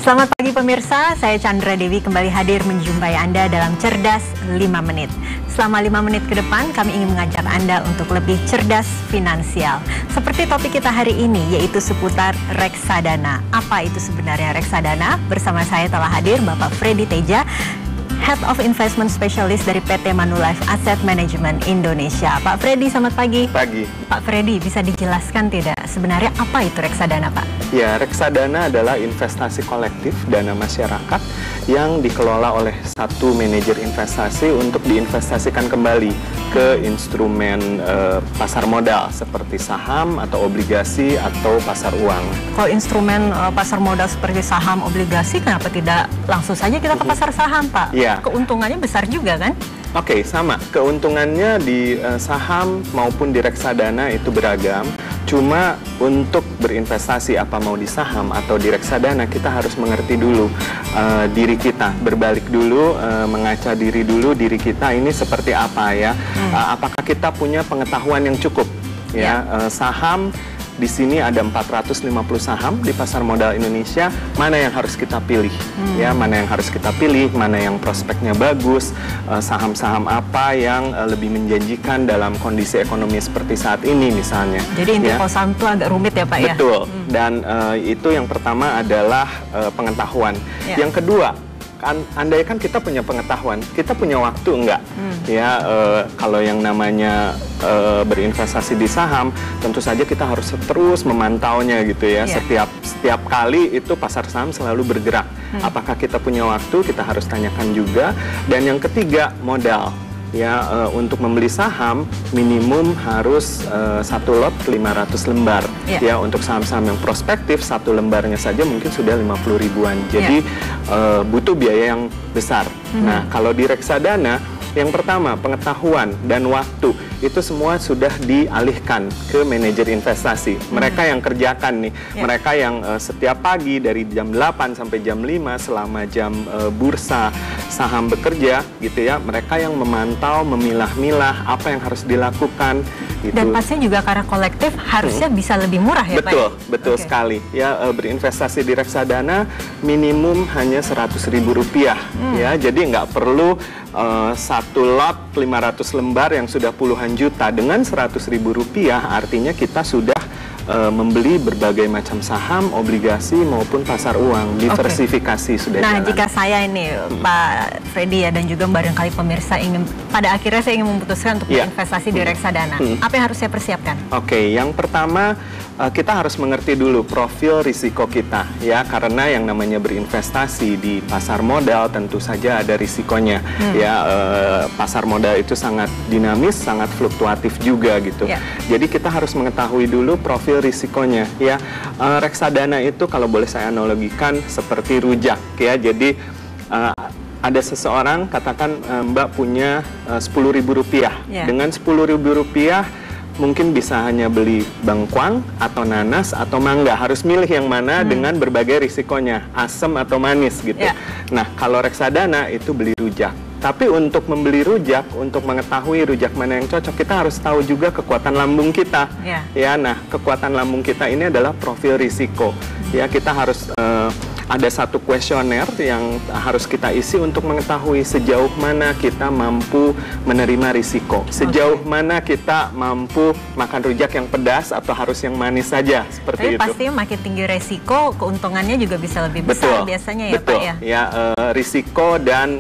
Selamat pagi pemirsa, saya Chandra Dewi kembali hadir menjumpai Anda dalam Cerdas 5 Menit. Selama 5 menit ke depan, kami ingin mengajak Anda untuk lebih cerdas finansial. Seperti topik kita hari ini, yaitu seputar reksadana. Apa itu sebenarnya reksadana? Bersama saya telah hadir Bapak Freddy Teja, Head of Investment Specialist dari PT Manulife Asset Management Indonesia. Pak Freddy, selamat pagi. Pagi. Pak Freddy, bisa dijelaskan tidak sebenarnya apa itu reksadana, Pak? Ya, reksadana adalah investasi kolektif dana masyarakat yang dikelola oleh satu manajer investasi untuk diinvestasikan kembali ke instrumen pasar modal seperti saham atau obligasi atau pasar uang. Kalau instrumen pasar modal seperti saham, obligasi, kenapa tidak langsung saja kita ke pasar saham, Pak? Ya. Keuntungannya besar juga kan? Oke, sama. Keuntungannya di saham maupun di reksadana itu beragam. Cuma untuk berinvestasi apa mau di saham atau di reksadana, kita harus mengerti dulu diri kita. Berbalik dulu, mengaca diri dulu, diri kita ini seperti apa ya. Apakah kita punya pengetahuan yang cukup? Ya, saham di sini ada 450 saham di pasar modal Indonesia. Mana yang harus kita pilih? Ya, mana yang harus kita pilih? Mana yang prospeknya bagus? Saham-saham apa yang lebih menjanjikan dalam kondisi ekonomi seperti saat ini misalnya? Jadi inti saham itu agak rumit ya, Pak ya? Betul. Dan itu yang pertama adalah pengetahuan. Yang kedua, andaikan kita punya pengetahuan, kita punya waktu enggak? Ya, kalau yang namanya berinvestasi di saham, tentu saja kita harus terus memantaunya gitu ya. Setiap kali itu pasar saham selalu bergerak. Apakah kita punya waktu? Kita harus tanyakan juga. Dan yang ketiga, modal. Ya, untuk membeli saham minimum harus satu lot 500 lembar. Ya, untuk saham-saham yang prospektif satu lembarnya saja mungkin sudah 50 ribuan. Jadi butuh biaya yang besar. Nah, kalau di reksadana, yang pertama pengetahuan dan waktu itu semua sudah dialihkan ke manajer investasi. Mereka yang kerjakan nih, mereka yang setiap pagi dari jam 8 sampai jam 5 selama jam bursa saham bekerja gitu ya, mereka yang memantau, memilah-milah apa yang harus dilakukan gitu. Dan pastinya juga karena kolektif harusnya bisa lebih murah ya, betul, Pak? Betul sekali. Ya, berinvestasi di reksadana minimum hanya Rp100.000 ya. Jadi nggak perlu satu lot 500 lembar yang sudah puluhan juta. Dengan Rp100.000 artinya kita sudah membeli berbagai macam saham, obligasi maupun pasar uang, diversifikasi sudah Nah, jalan. jika saya ini Pak Freddy ya, dan juga barangkali pemirsa ingin, pada akhirnya saya ingin memutuskan untuk berinvestasi di reksadana, apa yang harus saya persiapkan? Oke, yang pertama kita harus mengerti dulu profil risiko kita ya, karena yang namanya berinvestasi di pasar modal tentu saja ada risikonya ya. Pasar modal itu sangat dinamis, sangat fluktuatif juga gitu. Jadi kita harus mengetahui dulu profil risikonya ya. Reksadana itu kalau boleh saya analogikan seperti rujak ya. Jadi ada seseorang katakan Mbak punya Rp10.000. Dengan Rp10.000 mungkin bisa hanya beli bengkuang atau nanas atau mangga. Harus milih yang mana dengan berbagai risikonya, asam atau manis gitu. Nah, kalau reksadana itu beli rujak. Tapi untuk membeli rujak, untuk mengetahui rujak mana yang cocok, kita harus tahu juga kekuatan lambung kita. Ya, nah, kekuatan lambung kita ini adalah profil risiko. Ya, kita harus ada satu kuesioner yang harus kita isi untuk mengetahui sejauh mana kita mampu menerima risiko. Sejauh mana kita mampu makan rujak yang pedas atau harus yang manis saja, seperti itu. Tapi pastinya makin tinggi risiko, keuntungannya juga bisa lebih besar biasanya ya, Pak ya? Ya, risiko dan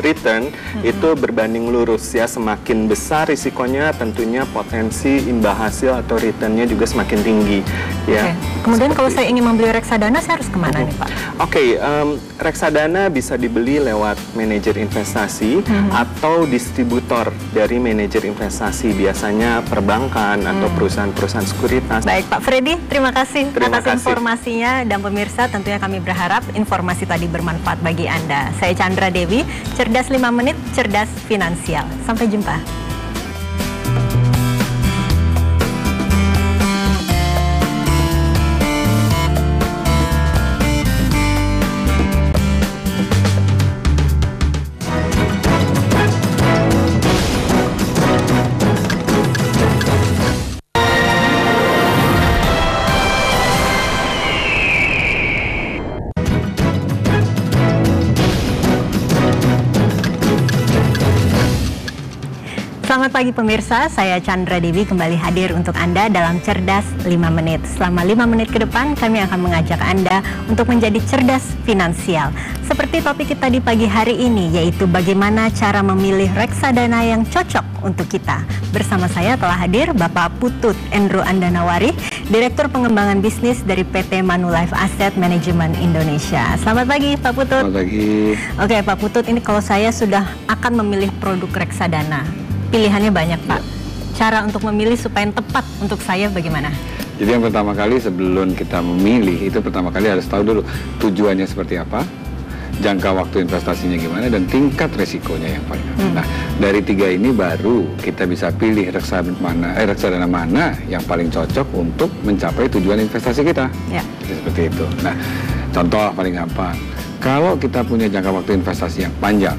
return itu berbanding lurus ya. Semakin besar risikonya, tentunya potensi imbal hasil atau returnnya juga semakin tinggi. Ya. Kemudian kalau saya ingin membeli reksadana, saya harus kemana nih, Pak? Reksadana bisa dibeli lewat manajer investasi atau distributor dari manajer investasi, biasanya perbankan atau perusahaan-perusahaan sekuritas. Baik, Pak Freddy, terima kasih atas informasinya, dan pemirsa tentunya kami berharap informasi tadi bermanfaat bagi Anda. Saya Chandra Dewi, Cerdas 5 Menit, Cerdas Finansial. Sampai jumpa. Selamat pagi pemirsa, saya Chandra Dewi kembali hadir untuk Anda dalam Cerdas 5 Menit. Selama 5 menit ke depan kami akan mengajak Anda untuk menjadi cerdas finansial. Seperti topik kita di pagi hari ini, yaitu bagaimana cara memilih reksadana yang cocok untuk kita. Bersama saya telah hadir Bapak Putut Endro Andanawari, Direktur Pengembangan Bisnis dari PT Manulife Asset Management Indonesia. Selamat pagi Pak Putut. Selamat pagi. Oke Pak Putut, ini kalau saya sudah akan memilih produk reksadana, pilihannya banyak Pak. Cara untuk memilih supaya tepat untuk saya bagaimana? Jadi yang pertama kali sebelum kita memilih itu pertama kali harus tahu dulu tujuannya seperti apa, jangka waktu investasinya gimana, dan tingkat resikonya yang paling. Nah dari tiga ini baru kita bisa pilih reksadana mana yang paling cocok untuk mencapai tujuan investasi kita. Ya. Jadi seperti itu. Nah contoh paling gampang, kalau kita punya jangka waktu investasi yang panjang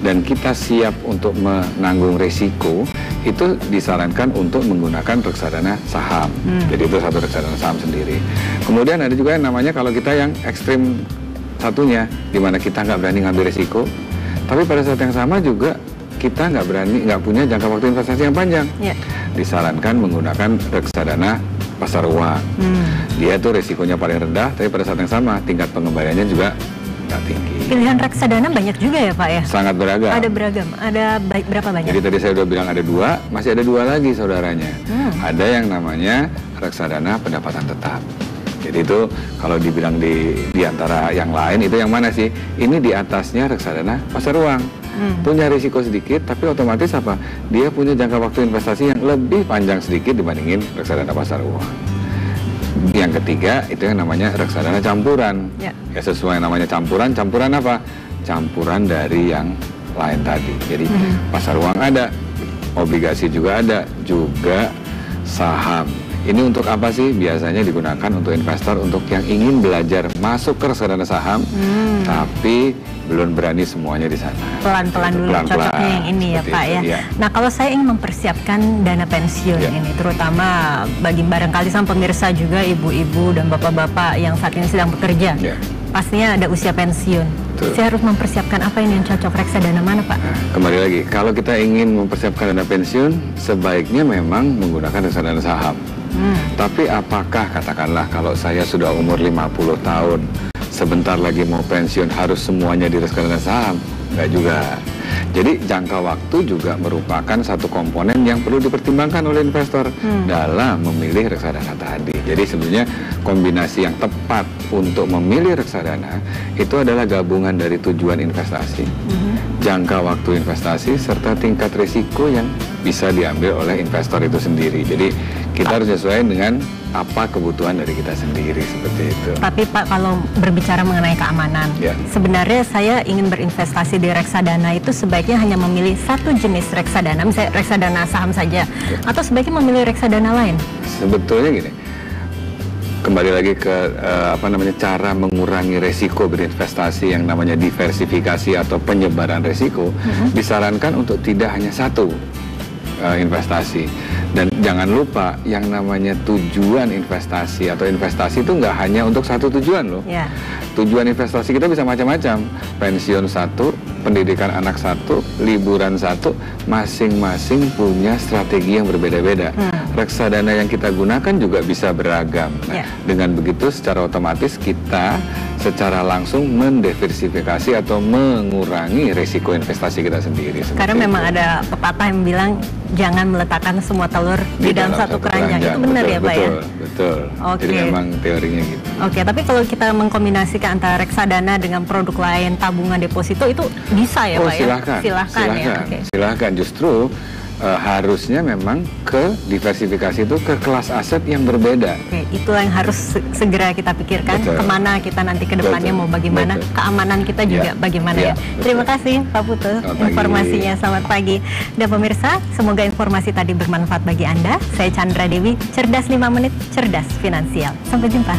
dan kita siap untuk menanggung risiko, itu disarankan untuk menggunakan reksadana saham. Jadi itu satu reksadana saham sendiri. Kemudian ada juga yang namanya kalau kita yang ekstrim satunya, di mana kita nggak berani ngambil risiko, tapi pada saat yang sama juga kita nggak punya jangka waktu investasi yang panjang. Disarankan menggunakan reksadana pasar uang. Dia tuh risikonya paling rendah, tapi pada saat yang sama tingkat pengembaliannya juga tinggi. Pilihan reksadana banyak juga ya Pak ya? Sangat beragam. Ada beragam. Ada berapa banyak? Jadi tadi saya udah bilang ada dua, masih ada dua lagi saudaranya. Ada yang namanya reksadana pendapatan tetap. Jadi itu kalau dibilang di antara yang lain itu yang mana sih? Ini di atasnya reksadana pasar uang. Punya risiko sedikit, tapi otomatis apa? Dia punya jangka waktu investasi yang lebih panjang sedikit dibandingin reksadana pasar uang. Yang ketiga itu yang namanya reksadana campuran. Ya sesuai namanya campuran. Campuran apa? Campuran dari yang lain tadi. Jadi pasar uang ada, obligasi juga ada, juga saham. Ini untuk apa sih? Biasanya digunakan untuk investor untuk yang ingin belajar masuk ke reksadana saham, tapi belum berani semuanya di sana. Pelan-pelan dulu, cocoknya yang ini ya Pak ya. Iya. Nah kalau saya ingin mempersiapkan dana pensiun ini, terutama bagi barangkali sama pemirsa juga ibu-ibu dan bapak-bapak yang saat ini sedang bekerja, pastinya ada usia pensiun. Saya harus mempersiapkan apa ini yang cocok, reksadana mana Pak? Nah, kembali lagi, kalau kita ingin mempersiapkan dana pensiun, sebaiknya memang menggunakan reksadana saham. Tapi apakah katakanlah kalau saya sudah umur 50 tahun, sebentar lagi mau pensiun harus semuanya di reksadana saham? Enggak juga. Jadi jangka waktu juga merupakan satu komponen yang perlu dipertimbangkan oleh investor dalam memilih reksadana tadi. Jadi sebenarnya kombinasi yang tepat untuk memilih reksadana itu adalah gabungan dari tujuan investasi, jangka waktu investasi, serta tingkat risiko yang bisa diambil oleh investor itu sendiri. Jadi kita harus sesuai dengan apa kebutuhan dari kita sendiri, seperti itu. Tapi Pak, kalau berbicara mengenai keamanan, sebenarnya saya ingin berinvestasi di reksadana itu sebaiknya hanya memilih satu jenis reksadana, misalnya reksadana saham saja, atau sebaiknya memilih reksadana lain? Sebetulnya gini, kembali lagi ke cara mengurangi resiko berinvestasi yang namanya diversifikasi atau penyebaran resiko, disarankan untuk tidak hanya satu investasi. Dan jangan lupa yang namanya tujuan investasi atau investasi itu nggak hanya untuk satu tujuan loh. Tujuan investasi kita bisa macam-macam. Pensiun satu, pendidikan anak satu, liburan satu, masing-masing punya strategi yang berbeda-beda. Reksadana yang kita gunakan juga bisa beragam. Nah, dengan begitu secara otomatis kita secara langsung mendiversifikasi atau mengurangi risiko investasi kita sendiri. Karena memang ada pepatah yang bilang jangan meletakkan semua telur di dalam satu keranjang. Itu benar ya Pak ya? Betul. Jadi memang teorinya gitu. Tapi kalau kita mengkombinasikan antara reksadana dengan produk lain, tabungan deposito, itu bisa ya Pak ya? Silahkan ya. Silahkan. Justru harusnya memang ke diversifikasi itu ke kelas aset yang berbeda. Itulah yang harus segera kita pikirkan. Kemana kita nanti ke depannya mau bagaimana, keamanan kita juga bagaimana ya. Terima kasih Pak Putut informasinya. Selamat pagi. Dan pemirsa, semoga informasi tadi bermanfaat bagi Anda. Saya Chandra Dewi, Cerdas 5 Menit, Cerdas Finansial. Sampai jumpa.